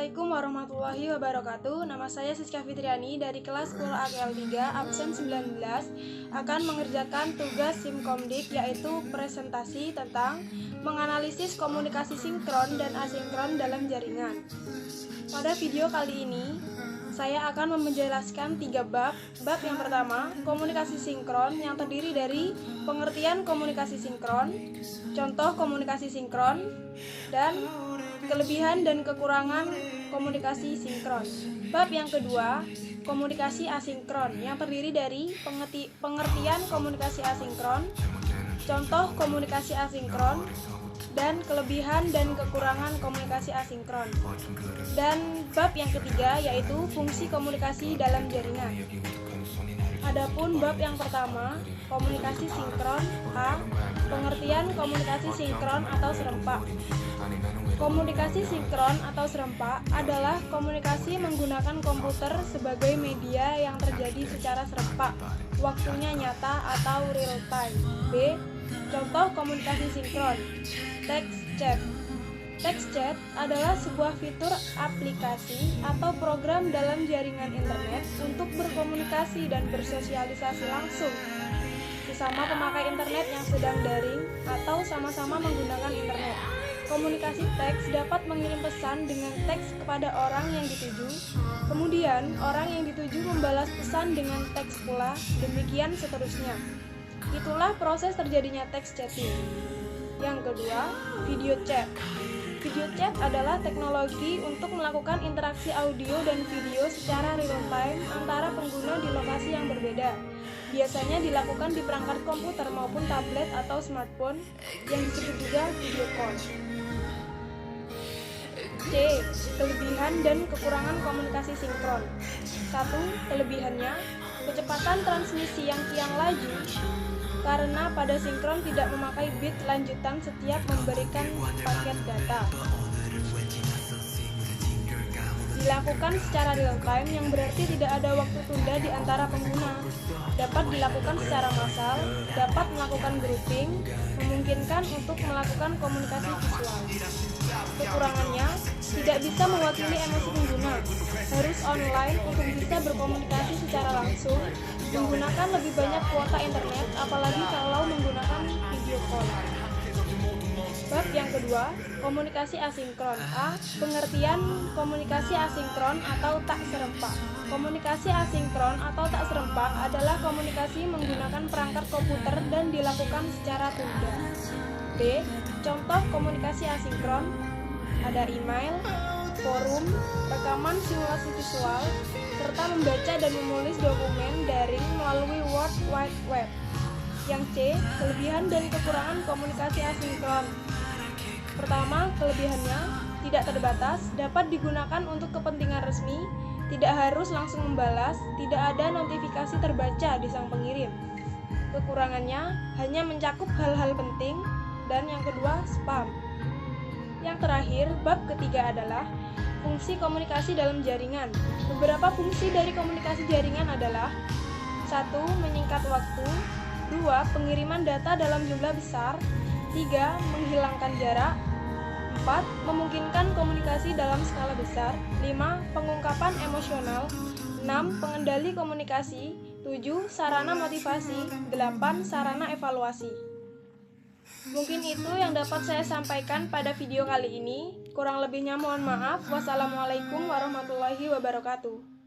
Assalamualaikum warahmatullahi wabarakatuh. Nama saya Siska Fitriani dari kelas 10 AKL 3 absen 19 akan mengerjakan tugas Simkomdik, yaitu presentasi tentang menganalisis komunikasi sinkron dan asinkron dalam jaringan. Pada video kali ini saya akan menjelaskan 3 bab. Bab yang pertama, komunikasi sinkron, yang terdiri dari pengertian komunikasi sinkron, contoh komunikasi sinkron, dan kelebihan dan kekurangan komunikasi sinkron. Bab yang kedua, komunikasi asinkron, yang terdiri dari pengertian komunikasi asinkron, contoh komunikasi asinkron, dan kelebihan dan kekurangan komunikasi asinkron. Dan bab yang ketiga yaitu fungsi komunikasi dalam jaringan. Adapun bab yang pertama, komunikasi sinkron. A. Pengertian komunikasi sinkron atau serempak. Komunikasi sinkron atau serempak adalah komunikasi menggunakan komputer sebagai media yang terjadi secara serempak, waktunya nyata atau real time. B. Contoh komunikasi sinkron. Text chat. Text chat adalah sebuah fitur aplikasi atau program dalam jaringan internet untuk berkomunikasi dan bersosialisasi langsung sesama pemakai internet yang sedang daring atau sama-sama menggunakan internet. Komunikasi teks dapat mengirim pesan dengan teks kepada orang yang dituju, kemudian orang yang dituju membalas pesan dengan teks pula, demikian seterusnya. Itulah proses terjadinya teks chatting. Yang kedua, video chat. Video chat adalah teknologi untuk melakukan interaksi audio dan video secara real time antara pengguna di lokasi yang berbeda. Biasanya dilakukan di perangkat komputer maupun tablet atau smartphone yang disebut juga video call. C. Kelebihan dan kekurangan komunikasi sinkron. 1. Kelebihannya, kecepatan transmisi yang kian laju karena pada sinkron tidak memakai bit lanjutan setiap memberikan paket data. Dilakukan secara real time, yang berarti tidak ada waktu tunda di antara pengguna. Dapat dilakukan secara massal, dapat melakukan grouping, memungkinkan untuk melakukan komunikasi visual. Kekurangannya, tidak bisa mewakili emosi pengguna, harus online untuk bisa berkomunikasi secara langsung, menggunakan lebih banyak kuota internet, apalagi kalau menggunakan video call. Bab yang kedua, komunikasi asinkron. A. Pengertian komunikasi asinkron atau tak serempak. Komunikasi asinkron atau tak serempak adalah komunikasi menggunakan perangkat komputer dan dilakukan secara tunda. B. Contoh komunikasi asinkron ada email, forum, rekaman simulasi visual, serta membaca dan menulis dokumen daring melalui World Wide Web. Yang C. Kelebihan dan kekurangan komunikasi asinkron. Pertama, kelebihannya tidak terbatas, dapat digunakan untuk kepentingan resmi, tidak harus langsung membalas, tidak ada notifikasi terbaca di sang pengirim. Kekurangannya hanya mencakup hal-hal penting, dan yang kedua, spam. Yang terakhir, bab ketiga adalah fungsi komunikasi dalam jaringan. Beberapa fungsi dari komunikasi jaringan adalah 1. Menyingkat waktu, 2. Pengiriman data dalam jumlah besar, 3. Menghilangkan jarak, 4. Memungkinkan komunikasi dalam skala besar, 5. Pengungkapan emosional, 6. Pengendali komunikasi, 7. Sarana motivasi, 8. Sarana evaluasi. Mungkin itu yang dapat saya sampaikan pada video kali ini. Kurang lebihnya mohon maaf. Wassalamualaikum warahmatullahi wabarakatuh.